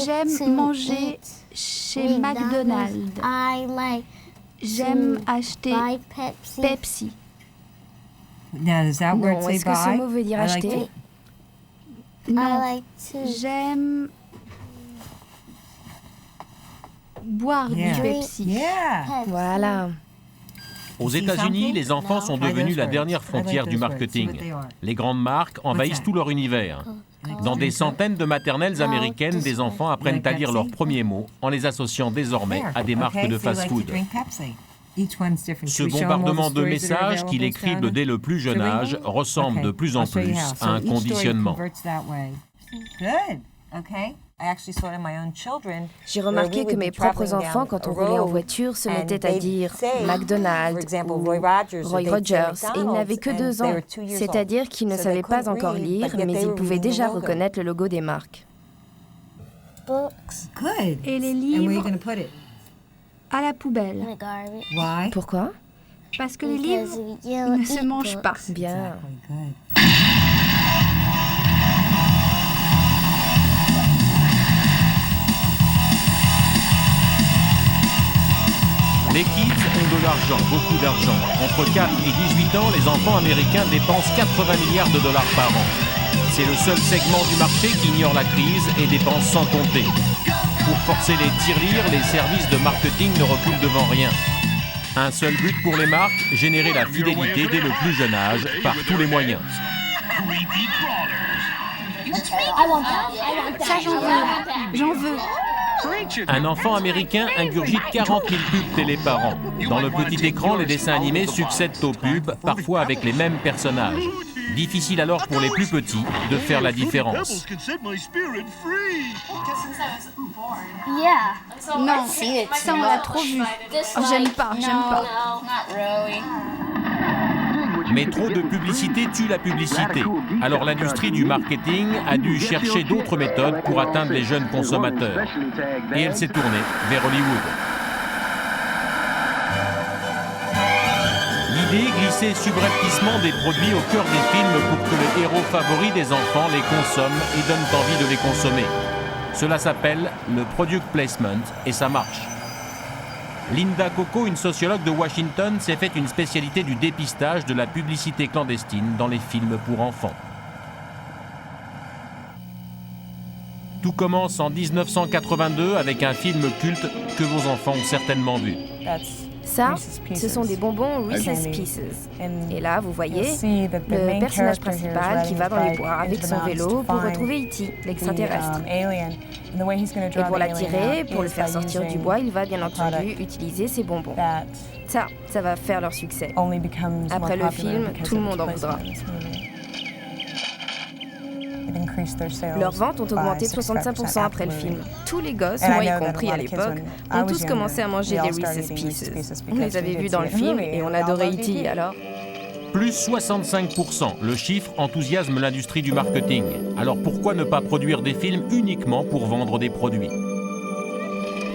J'aime manger chez McDonald's. J'aime acheter Pepsi. Now, does that word Non, say est-ce que ce buy? mot veut dire I like acheter? to- Non, j'aime boire Yeah. du Pepsi. Yeah. Voilà. Aux États-Unis, les enfants sont devenus la dernière frontière du marketing. Les grandes marques envahissent tout leur univers. Dans des centaines de maternelles américaines, des enfants apprennent à lire leurs premiers mots en les associant désormais à des marques de fast-food. Ce bombardement de messages qu'il écrivent dès le plus jeune âge ressemble de plus en plus à un conditionnement. J'ai remarqué que mes propres enfants, quand on roulait en voiture, se mettaient à dire McDonald's ou Roy Rogers, et ils n'avaient que 2 ans, c'est-à-dire qu'ils ne savaient pas encore lire, mais ils pouvaient déjà reconnaître le logo des marques. Good. Et les And where are you livres going to put it? à la poubelle. Why? Pourquoi? Parce que les livres ne se mangent pas. Bien. Good. Les kids ont de l'argent, beaucoup d'argent. Entre 4 et 18 ans, les enfants américains dépensent 80 milliards de dollars par an. C'est le seul segment du marché qui ignore la crise et dépense sans compter. Pour forcer les tirelires, les services de marketing ne reculent devant rien. Un seul but pour les marques, générer la fidélité dès le plus jeune âge, par tous les moyens. Ça, j'en veux. Un enfant américain ingurgite 40 000 pubs télé par an. Dans le petit écran, les dessins animés succèdent aux pubs, parfois avec les mêmes personnages. Difficile alors pour les plus petits de faire la différence. Non, ça on l'a trop vu. Oh, j'aime pas. Mais trop de publicité tue la publicité. Alors l'industrie du marketing a dû chercher d'autres méthodes pour atteindre les jeunes consommateurs. Et elle s'est tournée vers Hollywood. L'idée, glisser subrepticement des produits au cœur des films pour que les héros favoris des enfants les consomment et donnent envie de les consommer. Cela s'appelle le product placement et ça marche. Linda Coco, une sociologue de Washington, s'est faite une spécialité du dépistage de la publicité clandestine dans les films pour enfants. Tout commence en 1982 avec un film culte que vos enfants ont certainement vu. Ça, ce sont des bonbons Reese's Pieces. Et là, vous voyez le personnage principal qui va dans les bois avec son vélo pour retrouver E.T., l'extraterrestre. Et pour l'attirer, pour le faire sortir du bois, il va bien entendu utiliser ces bonbons. Ça va faire leur succès. Après le film, tout le monde en voudra. Leurs ventes ont augmenté de 65% après le film. Tous les gosses, moi y compris à l'époque, ont tous commencé à manger des Reese's Pieces. On les avait vus dans le film et on adorait E.T. alors. Plus 65%, le chiffre enthousiasme l'industrie du marketing. Alors pourquoi ne pas produire des films uniquement pour vendre des produits ?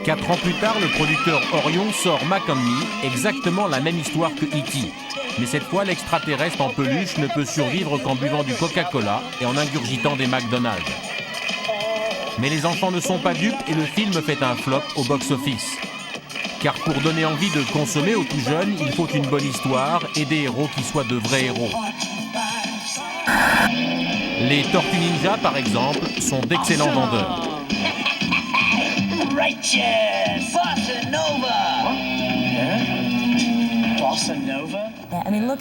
4 ans plus tard, le producteur Orion sort Mac and Me, exactement la même histoire que E.T. Mais cette fois, l'extraterrestre en peluche ne peut survivre qu'en buvant du Coca-Cola et en ingurgitant des McDonald's. Mais les enfants ne sont pas dupes et le film fait un flop au box-office. Car pour donner envie de consommer aux tout jeunes, il faut une bonne histoire et des héros qui soient de vrais héros. Les Tortues Ninja, par exemple, sont d'excellents vendeurs.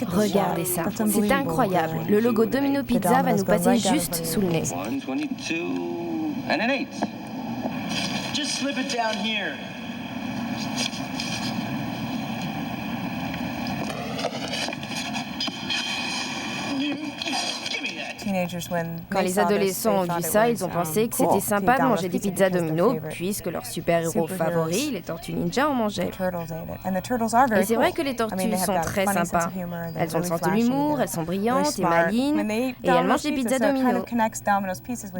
Regardez ça, c'est incroyable. Le logo Domino Pizza va nous passer juste sous le nez. Quand les adolescents ont vu ça, ils ont pensé que c'était sympa de manger des pizzas Domino, puisque leur super-héros favori, les Tortues Ninja, en mangeaient. Et c'est vrai que les tortues sont très sympas. Elles ont le sens de l'humour, elles sont brillantes et malignes, et elles mangent des pizzas Domino.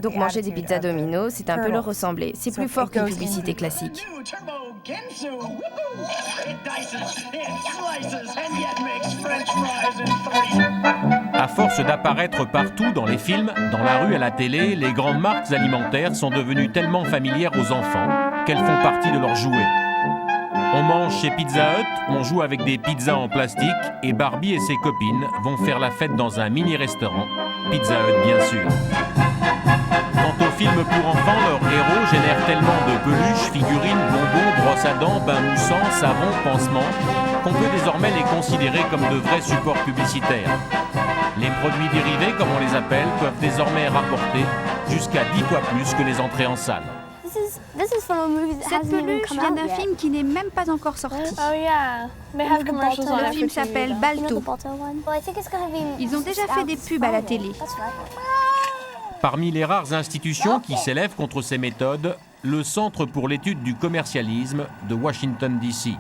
Donc manger des pizzas Domino, c'est un peu leur ressembler. C'est plus fort qu'une publicité classique. À force d'apparaître partout dans les films, dans la rue, à la télé, les grandes marques alimentaires sont devenues tellement familières aux enfants qu'elles font partie de leurs jouets. On mange chez Pizza Hut, on joue avec des pizzas en plastique et Barbie et ses copines vont faire la fête dans un mini-restaurant, Pizza Hut bien sûr. Quant aux films pour enfants, leurs héros génèrent tellement de peluches, figurines, bonbons, brosses à dents, bains moussants, savons, pansements, qu'on peut désormais les considérer comme de vrais supports publicitaires. Les produits dérivés, comme on les appelle, peuvent désormais rapporter jusqu'à 10 fois plus que les entrées en salle. Cette peluche vient d'un film qui n'est même pas encore sorti. Le film s'appelle Balto. Ils ont déjà fait des pubs à la télé. Parmi les rares institutions qui s'élèvent contre ces méthodes, le Centre pour l'étude du commercialisme de Washington, D.C.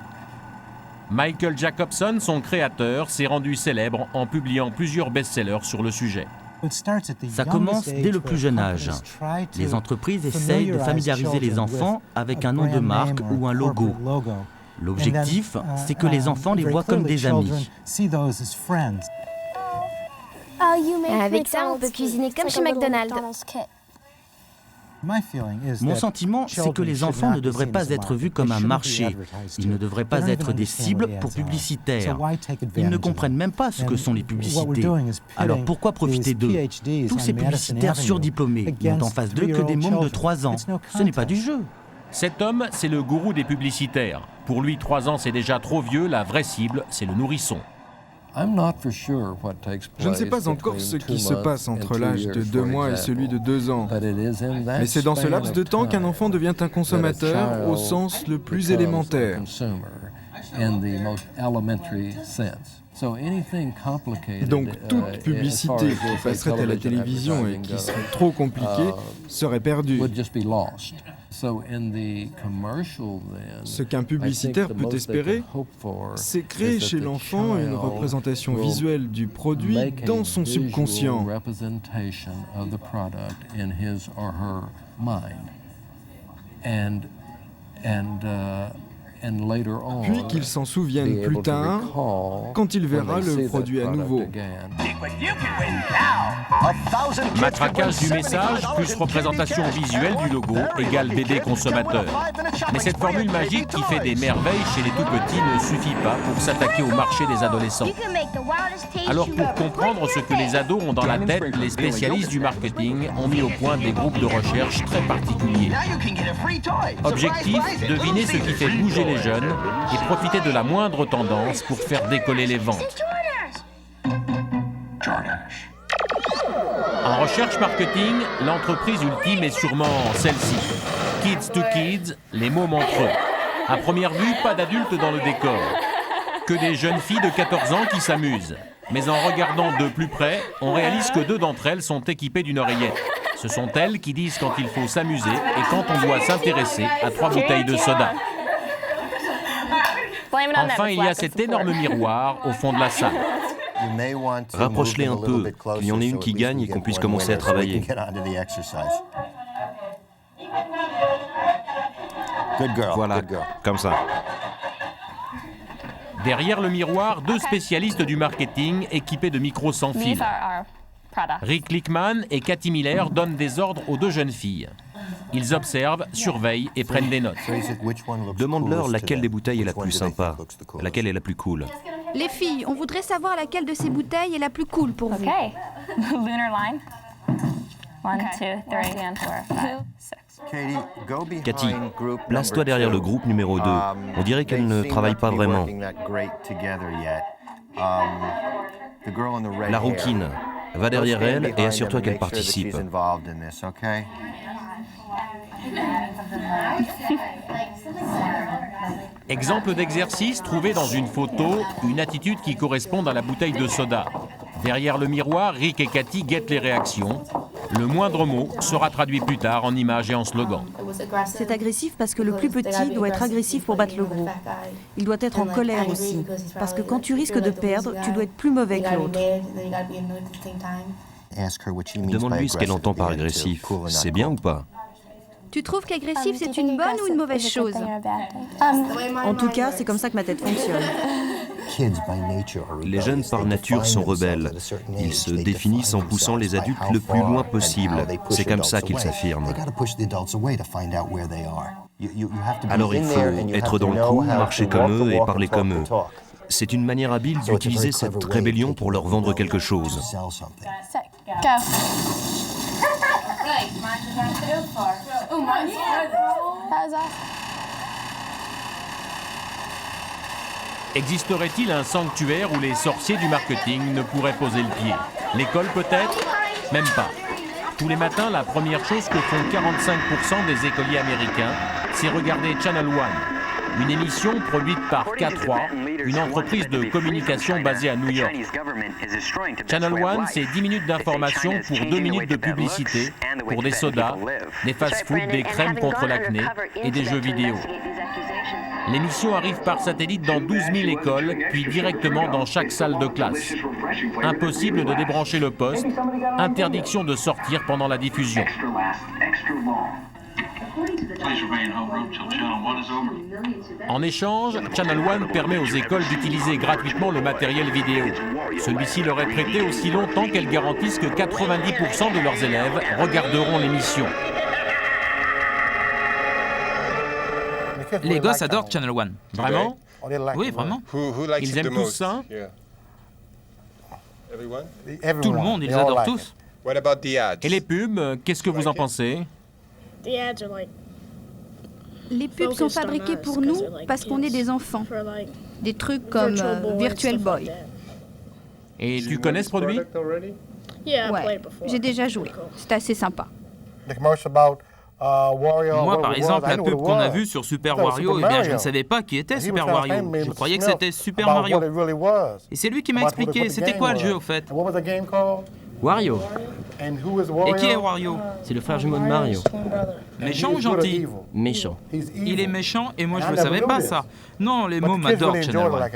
Michael Jacobson, son créateur, s'est rendu célèbre en publiant plusieurs best-sellers sur le sujet. Ça commence dès le plus jeune âge. Les entreprises essayent de familiariser les enfants avec un nom de marque ou un logo. L'objectif, c'est que les enfants les voient comme des amis. Avec ça, on peut cuisiner comme chez McDonald's. Mon sentiment, c'est que les enfants ne devraient pas être vus comme un marché. Ils ne devraient pas être des cibles pour publicitaires. Ils ne comprennent même pas ce que sont les publicités. Alors pourquoi profiter d'eux? Tous ces publicitaires surdiplômés n'ont en face d'eux que des mômes de 3 ans. Ce n'est pas du jeu. Cet homme, c'est le gourou des publicitaires. Pour lui, 3 ans, c'est déjà trop vieux. La vraie cible, c'est le nourrisson. Je ne sais pas encore ce qui se passe entre l'âge de 2 mois et celui de 2 ans. Mais c'est dans ce laps de temps qu'un enfant devient un consommateur au sens le plus élémentaire. Donc toute publicité qui passerait à la télévision et qui serait trop compliquée serait perdue. Ce qu'un publicitaire peut espérer, c'est créer chez l'enfant une représentation visuelle du produit dans son subconscient. Puis qu'il s'en souvienne plus tard, quand il verra le produit à nouveau. Matraquage du message plus représentation visuelle du logo égale bébé consommateur. Mais cette formule magique qui fait des merveilles chez les tout-petits ne suffit pas pour s'attaquer au marché des adolescents. Alors pour comprendre ce que les ados ont dans la tête, les spécialistes du marketing ont mis au point des groupes de recherche très particuliers. Objectif, deviner ce qui fait bouger les jeunes et profiter de la moindre tendance pour faire décoller les ventes. En recherche marketing, l'entreprise ultime est sûrement celle-ci. Kids to Kids, les mômes entre eux. À première vue, pas d'adultes dans le décor. Que des jeunes filles de 14 ans qui s'amusent. Mais en regardant de plus près, on réalise que 2 d'entre elles sont équipées d'une oreillette. Ce sont elles qui disent quand il faut s'amuser et quand on doit s'intéresser à 3 bouteilles de soda. Enfin, il y a cet énorme miroir au fond de la salle. Rapproche-les un peu, qu'il y en ait une qui gagne et qu'on puisse commencer à travailler. Voilà, comme ça. Derrière le miroir, 2 spécialistes du marketing équipés de micros sans fil. Rick Lickman et Cathy Miller donnent des ordres aux 2 jeunes filles. Ils observent, surveillent et prennent des notes. Demande-leur laquelle des bouteilles est la plus sympa, laquelle est la plus cool. Les filles, on voudrait savoir laquelle de ces bouteilles est la plus cool pour vous. Cathy, place-toi derrière le groupe numéro 2. On dirait qu'elle ne travaille pas vraiment. La rouquine, va derrière elle et assure-toi qu'elle participe. Exemple d'exercice trouvé dans une photo, une attitude qui correspond à la bouteille de soda. Derrière le miroir, Rick et Cathy guettent les réactions. Le moindre mot sera traduit plus tard en images et en slogans. C'est agressif parce que le plus petit doit être agressif pour battre le gros. Il doit être en colère aussi, parce que quand tu risques de perdre, tu dois être plus mauvais que l'autre. Demande-lui ce qu'elle entend par agressif. C'est bien ou pas? Tu trouves qu'agressif, c'est une bonne ou une mauvaise chose? En tout cas, c'est comme ça que ma tête fonctionne. Les jeunes par nature sont rebelles. Ils se définissent en poussant les adultes le plus loin possible. C'est comme ça qu'ils s'affirment. Alors il faut être dans le coup, marcher comme eux et parler comme eux. C'est une manière habile d'utiliser cette rébellion pour leur vendre quelque chose. Existerait-il un sanctuaire où les sorciers du marketing ne pourraient poser le pied? L'école peut-être? Même pas. Tous les matins, la première chose que font 45% des écoliers américains, c'est regarder Channel One, une émission produite par K3, une entreprise de communication basée à New York. Channel One, c'est 10 minutes d'information pour 2 minutes de publicité, pour des sodas, des fast-foods, des crèmes contre l'acné et des jeux vidéo. L'émission arrive par satellite dans 12 000 écoles, puis directement dans chaque salle de classe. Impossible de débrancher le poste, interdiction de sortir pendant la diffusion. En échange, Channel One permet aux écoles d'utiliser gratuitement le matériel vidéo. Celui-ci leur est prêté aussi longtemps qu'elles garantissent que 90% de leurs élèves regarderont l'émission. Les gosses adorent Channel One. Vraiment? Oui, vraiment. Ils aiment tous ça? Tout le monde, ils adorent tous. Et les pubs, qu'est-ce que vous en pensez? Les pubs sont fabriquées pour nous parce qu'on est des enfants. Des trucs comme Virtual Boy. Et tu connais ce produit? Ouais, j'ai déjà joué. C'est assez sympa. Moi, par exemple, la pub qu'on a vue sur Super Wario, eh bien, je ne savais pas qui était Super Wario. Je croyais que c'était Super Mario. Et c'est lui qui m'a expliqué. C'était quoi le jeu, au fait? Wario. Et qui est Wario? C'est le frère jumeau de Mario. Méchant ou gentil? Méchant. Il est méchant et moi je ne savais pas ça. Non, les mots m'adorent, Channel One.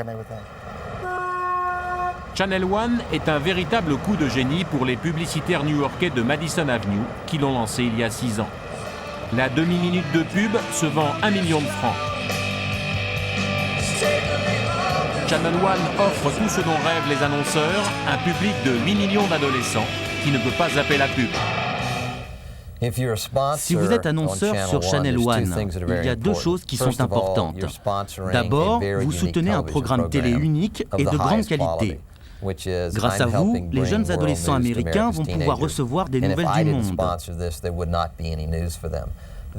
Channel One est un véritable coup de génie pour les publicitaires new-yorkais de Madison Avenue qui l'ont lancé il y a 6 ans. La demi-minute de pub se vend 1 million de francs. Channel One offre tout ce dont rêvent les annonceurs, un public de 8 millions d'adolescents qui ne peut pas zapper la pub. Si vous êtes annonceur sur Channel One, il y a 2 choses qui sont importantes. D'abord, vous soutenez un programme télé unique et de grande qualité. Grâce à vous, les jeunes adolescents américains vont pouvoir recevoir des nouvelles du monde.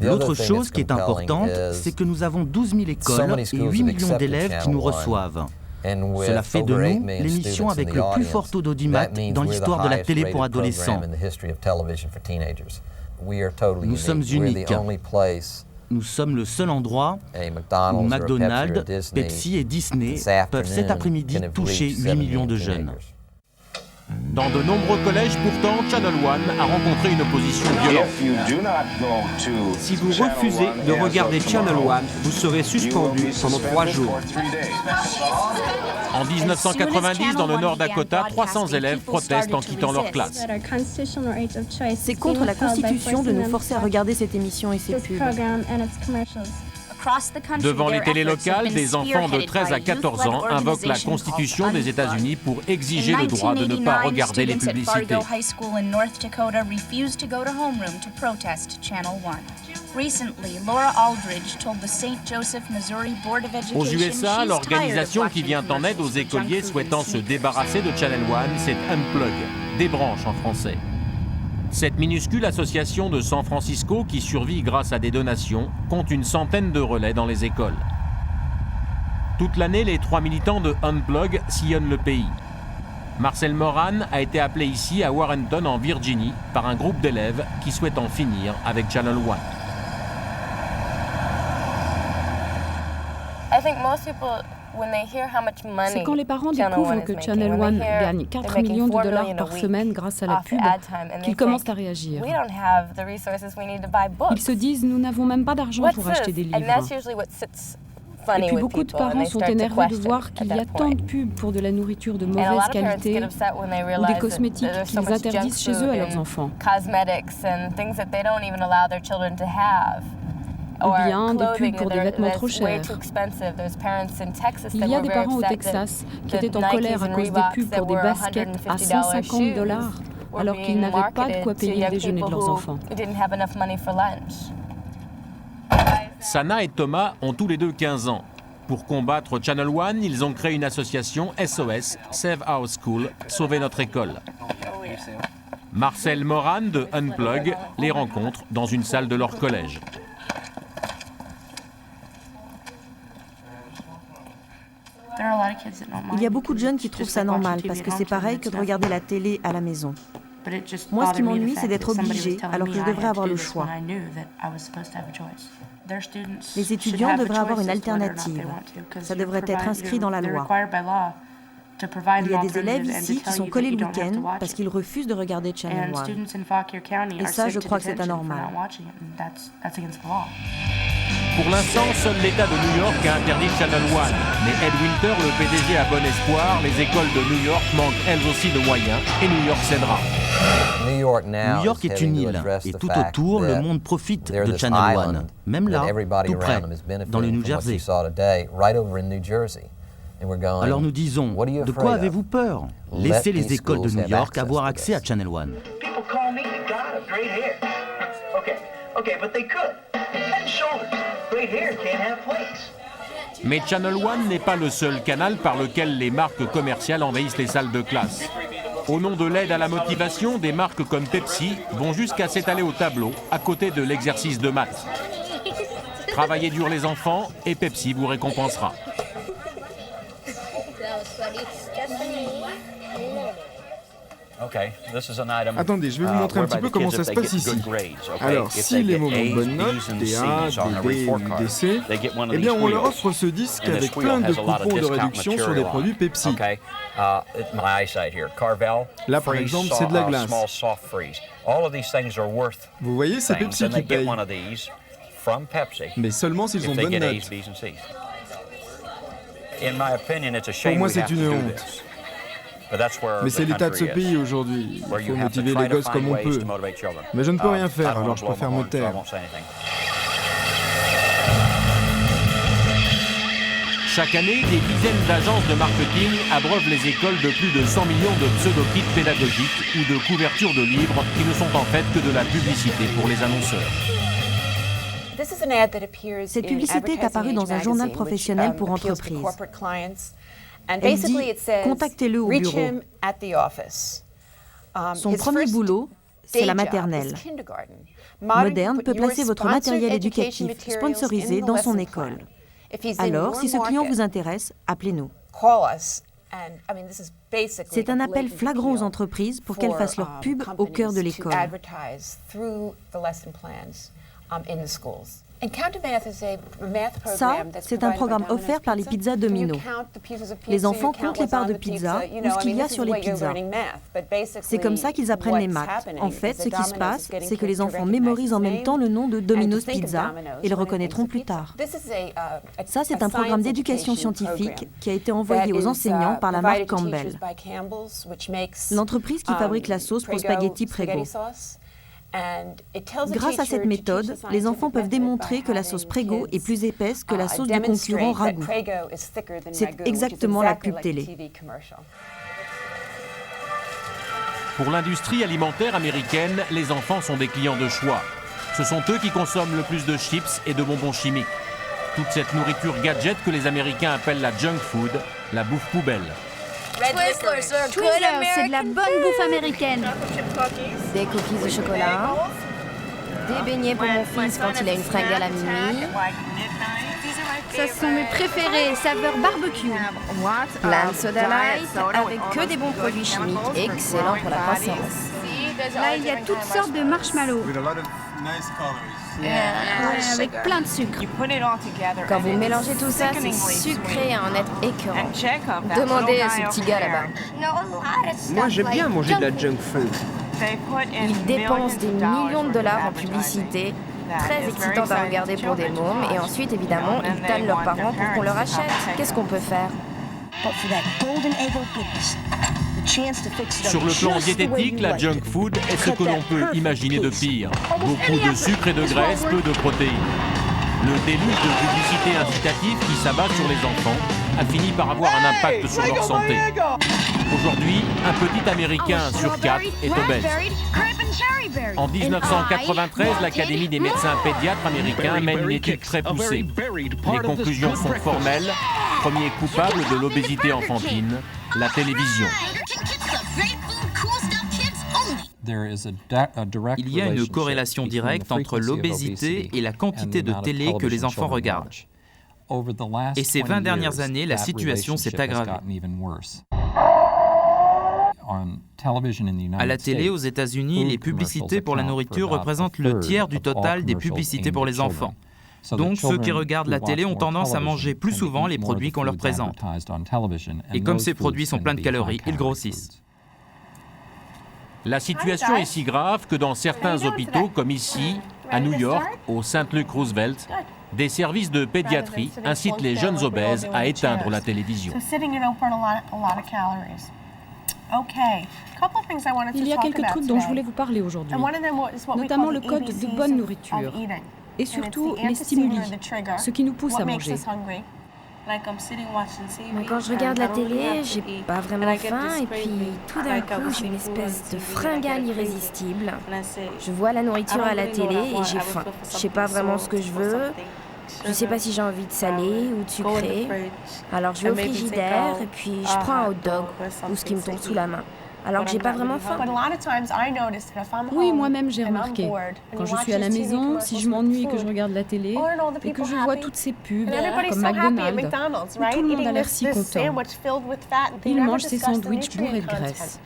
L'autre chose qui est importante, c'est que nous avons 12 000 écoles et 8 millions d'élèves qui nous reçoivent. Cela fait de nous l'émission avec le plus fort taux d'audimat dans l'histoire de la télé pour adolescents. Nous sommes uniques. Nous sommes le seul endroit où McDonald's, Pepsi et Disney peuvent cet après-midi toucher 8 millions de jeunes. Dans de nombreux collèges, pourtant, Channel One a rencontré une opposition violente. Si vous refusez de regarder Channel One, vous serez suspendu pendant 3 jours. En 1990, dans le Nord Dakota, 300 élèves protestent en quittant leur classe. C'est contre la Constitution de nous forcer à regarder cette émission et ses pubs. Devant les télés locales, des enfants de 13 à 14 ans invoquent la Constitution des États-Unis pour exiger le droit de ne pas regarder les publicités. Aux USA, l'organisation qui vient en aide aux écoliers souhaitant se débarrasser de Channel One, c'est Unplug, débranche en français. Cette minuscule association de San Francisco, qui survit grâce à des donations, compte une centaine de relais dans les écoles. Toute l'année, les 3 militants de Unplug sillonnent le pays. Marcel Moran a été appelé ici à Warrenton, en Virginie, par un groupe d'élèves qui souhaitent en finir avec Channel One. C'est quand les parents découvrent que Channel One gagne 4 millions de dollars par semaine grâce à la pub qu'ils commencent à réagir. Ils se disent « Nous n'avons même pas d'argent pour acheter des livres ». Et puis beaucoup de parents sont énervés de voir qu'il y a tant de pubs pour de la nourriture de mauvaise qualité ou des cosmétiques qu'ils interdisent chez eux à leurs enfants. ou bien des pubs pour des vêtements trop chers. Il y a des parents au Texas qui étaient en colère à cause des pubs pour des baskets à $150, alors qu'ils n'avaient pas de quoi payer le déjeuner de leurs enfants. Sana et Thomas ont tous les deux 15 ans. Pour combattre Channel One, ils ont créé une association SOS, Save Our School, Sauver notre école. Marcel Moran de Unplug les rencontre dans une salle de leur collège. Il y a beaucoup de jeunes qui trouvent ça normal parce que c'est pareil que de regarder la télé à la maison. Moi, ce qui m'ennuie, c'est d'être obligée alors que je devrais avoir le choix. Les étudiants devraient avoir une alternative. Ça devrait être inscrit dans la loi. Il y a des élèves ici qui sont collés le week-end parce qu'ils refusent de regarder Channel One. Et ça, je crois que c'est anormal. Pour l'instant, seul l'État de New York a interdit Channel One. Mais Ed Winter, le PDG, a bon espoir. Les écoles de New York manquent elles aussi de moyens et New York cédera. New York est une île et tout autour, le monde profite de Channel One. Même là, tout près, dans le New Jersey. Alors nous disons, de quoi avez-vous peur? Laissez les écoles de New York avoir accès à Channel One. Mais Channel One n'est pas le seul canal par lequel les marques commerciales envahissent les salles de classe. Au nom de l'aide à la motivation, des marques comme Pepsi vont jusqu'à s'étaler au tableau à côté de l'exercice de maths. Travaillez dur les enfants et Pepsi vous récompensera. Attendez, je vais vous montrer un petit peu comment ça se passe ici. Alors, si les moments de bonne note, des A, des B ou des C, eh bien on leur offre ce disque avec plein de coupons de réduction sur des produits Pepsi. Là par exemple, c'est de la glace. Vous voyez, c'est Pepsi qui paye. Mais seulement s'ils ont bonne note. Pour moi, c'est une honte. Mais c'est l'état de ce pays aujourd'hui. Il faut motiver les gosses comme on peut. Mais je ne peux rien faire, alors je préfère me taire. Chaque année, des dizaines d'agences de marketing abreuvent les écoles de plus de 100 millions de pseudo-kits pédagogiques ou de couvertures de livres qui ne sont en fait que de la publicité pour les annonceurs. Cette publicité est apparue dans un journal professionnel pour entreprises. Elle dit « Contactez-le au bureau ». Son premier boulot, c'est la maternelle. Modern peut placer votre matériel éducatif sponsorisé dans son école. Alors, si ce client vous intéresse, appelez-nous. C'est un appel flagrant aux entreprises pour qu'elles fassent leur pub au cœur de l'école. Ça, c'est un programme offert par les pizzas Domino. Les enfants comptent les parts de pizza ou ce qu'il y a sur les pizzas. C'est comme ça qu'ils apprennent les maths. En fait, ce qui se passe, c'est que les enfants mémorisent en même temps le nom de Domino's Pizza et le reconnaîtront plus tard. Ça, c'est un programme d'éducation scientifique qui a été envoyé aux enseignants par la marque Campbell, l'entreprise qui fabrique la sauce pour spaghetti Prego. Grâce à cette méthode, les enfants peuvent démontrer que la sauce Prego est plus épaisse que la sauce du concurrent Ragout. C'est exactement la pub télé. Pour l'industrie alimentaire américaine, les enfants sont des clients de choix. Ce sont eux qui consomment le plus de chips et de bonbons chimiques. Toute cette nourriture gadget que les Américains appellent la junk food, la bouffe poubelle. Twizzlers, c'est de la bonne bouffe américaine. Des cookies au chocolat, des beignets pour mon fils quand il a une fringale à minuit. Ça, ce sont mes préférés, saveur barbecue. Plein de soda light avec que des bons produits chimiques, excellents pour la croissance. Là, il y a toutes sortes de marshmallows. Avec plein de sucre. Quand vous mélangez tout ça, c'est sucré à en être écœurant. Demandez à ce petit gars là-bas. Moi, j'aime bien manger de la junk food. Ils dépensent des millions de dollars en publicité, très excitante à regarder pour des mômes, et ensuite, évidemment, ils tannent leurs parents pour qu'on leur achète. Qu'est-ce qu'on peut faire? Sur le plan diététique, la junk food est ce que l'on peut imaginer de pire. Beaucoup de sucre et de graisse, peu de protéines. Le déluge de publicité incitative qui s'abat sur les enfants a fini par avoir un impact sur leur santé. Aujourd'hui, un petit Américain sur 4 est obèse. En 1993, l'Académie des médecins pédiatres américains mène une étude très poussée. Les conclusions sont formelles. Premier coupable de l'obésité enfantine, la télévision. Il y a une corrélation directe entre l'obésité et la quantité de télé que les enfants regardent. Et ces 20 dernières années, la situation s'est aggravée. À la télé, aux États-Unis, les publicités pour la nourriture représentent le tiers du total des publicités pour les enfants. Donc, ceux qui regardent la télé ont tendance à manger plus souvent les produits qu'on leur présente. Et comme ces produits sont pleins de calories, ils grossissent. La situation est si grave que dans certains hôpitaux, comme ici, à New York, au St. Luke Roosevelt, des services de pédiatrie incitent les jeunes obèses à éteindre la télévision. Il y a quelques trucs dont je voulais vous parler aujourd'hui, notamment le code de bonne nourriture et surtout les stimuli, ce qui nous pousse à manger. Quand je regarde la télé, j'ai pas vraiment faim et puis tout d'un coup j'ai une espèce de fringale irrésistible. Je vois la nourriture à la télé et j'ai faim. Je sais pas vraiment ce que je veux. Je sais pas si j'ai envie de salé ou de sucré. Alors je vais au frigidaire et puis je prends un hot dog ou ce qui me tombe sous la main. Alors que j'ai pas vraiment faim. Oui, moi-même j'ai remarqué. Quand je suis à la maison, si je m'ennuie et que je regarde la télé et que je vois toutes ces pubs comme McDonald's, où tout le monde a l'air si content. Ils mangent ces sandwichs bourrés de graisse.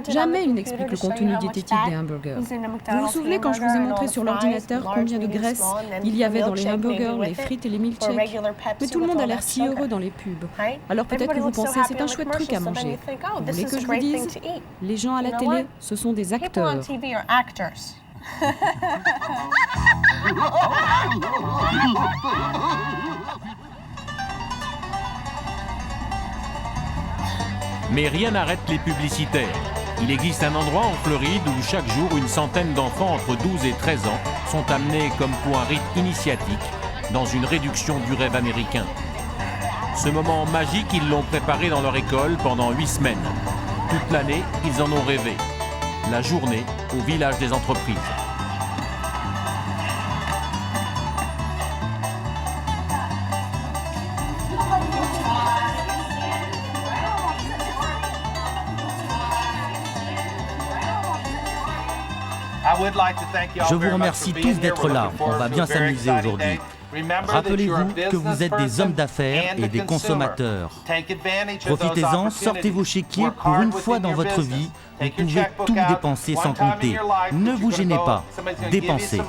Jamais il n'explique le contenu diététique des hamburgers. Vous vous souvenez quand je vous ai montré sur l'ordinateur combien de graisse il y avait dans les hamburgers, les frites et les milkshakes? Mais tout le monde a l'air si heureux dans les pubs. Alors peut-être que vous pensez c'est un chouette truc à manger. Vous voulez que je vous dise? Les gens à la télé, ce sont des acteurs. Mais rien n'arrête les publicitaires. Il existe un endroit en Floride où chaque jour une centaine d'enfants entre 12 et 13 ans sont amenés comme pour un rite initiatique dans une réduction du rêve américain. Ce moment magique, ils l'ont préparé dans leur école pendant 8 semaines. Toute l'année, ils en ont rêvé. La journée au village des entreprises. Je vous remercie tous d'être là. On va bien s'amuser aujourd'hui. Rappelez-vous que vous êtes des hommes d'affaires et des consommateurs. Profitez-en, sortez vos chéquiers pour une fois dans votre vie. Vous pouvez tout dépenser sans compter. Ne vous gênez pas, dépensez.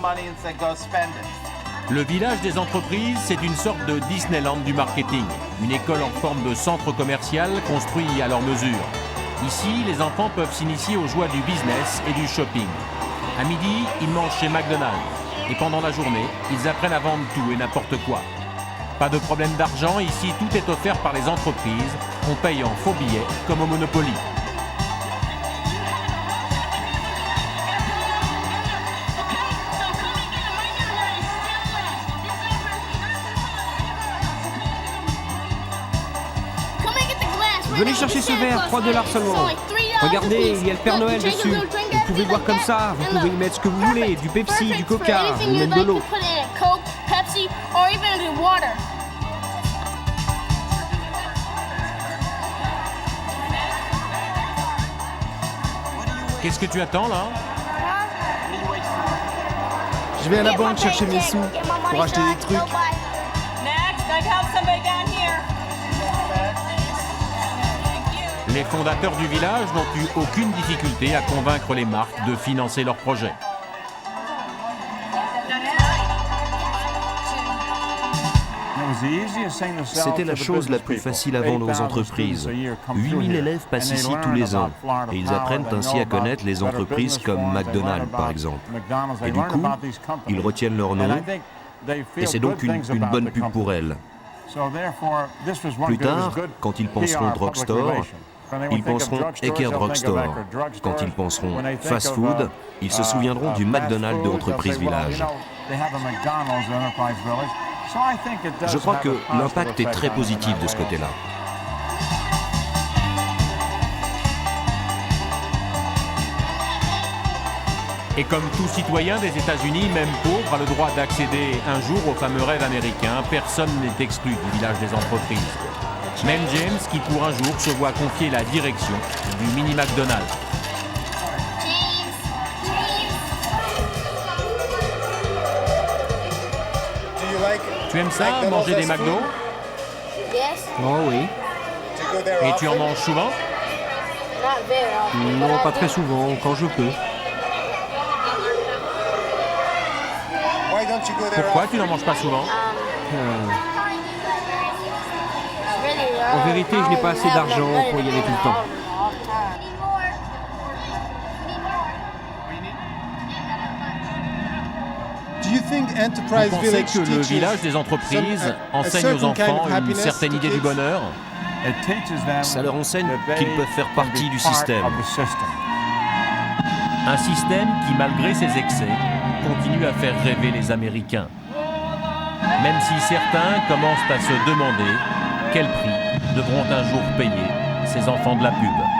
Le village des entreprises, c'est une sorte de Disneyland du marketing. Une école en forme de centre commercial construit à leur mesure. Ici, les enfants peuvent s'initier aux joies du business et du shopping. À midi, ils mangent chez McDonald's. Et pendant la journée, ils apprennent à vendre tout et n'importe quoi. Pas de problème d'argent, ici tout est offert par les entreprises. On paye en faux billets, comme au Monopoly. Venez chercher ce verre, $3 seulement. Regardez, il y a le Père Noël dessus. Vous pouvez boire comme ça, vous pouvez y mettre ce que vous voulez, du Pepsi, du Coca, ou même de l'eau. Qu'est-ce que tu attends là? Je vais à la banque chercher mes sous pour acheter des trucs. Les fondateurs du village n'ont eu aucune difficulté à convaincre les marques de financer leur projet. C'était la chose la plus facile à vendre aux entreprises. 8000 élèves passent ici tous les ans et ils apprennent ainsi à connaître les entreprises comme McDonald's par exemple. Et du coup, ils retiennent leur nom et c'est donc une bonne pub pour elles. Plus tard, quand ils penseront drugstore, ils penseront Ecker Drugstore. Quand ils penseront fast food, ils se souviendront du McDonald's de Entreprise Village. Je crois que l'impact est très positif de ce côté-là. Et comme tout citoyen des États-Unis, même pauvre, a le droit d'accéder un jour au fameux rêve américain, personne n'est exclu du village des entreprises. Même James, qui pour un jour se voit confier la direction du mini McDonald's. Tu aimes ça, manger des McDo? Oh oui. Et tu en manges souvent? Non, pas très souvent, quand je peux. Pourquoi tu n'en manges pas souvent? En vérité, je n'ai pas assez d'argent pour y aller tout le temps. Vous pensez que le village des entreprises enseigne aux enfants une certaine idée du bonheur? Ça leur enseigne qu'ils peuvent faire partie du système. Un système qui, malgré ses excès, continue à faire rêver les Américains. Même si certains commencent à se demander quel prix devront un jour payer ces enfants de la pub.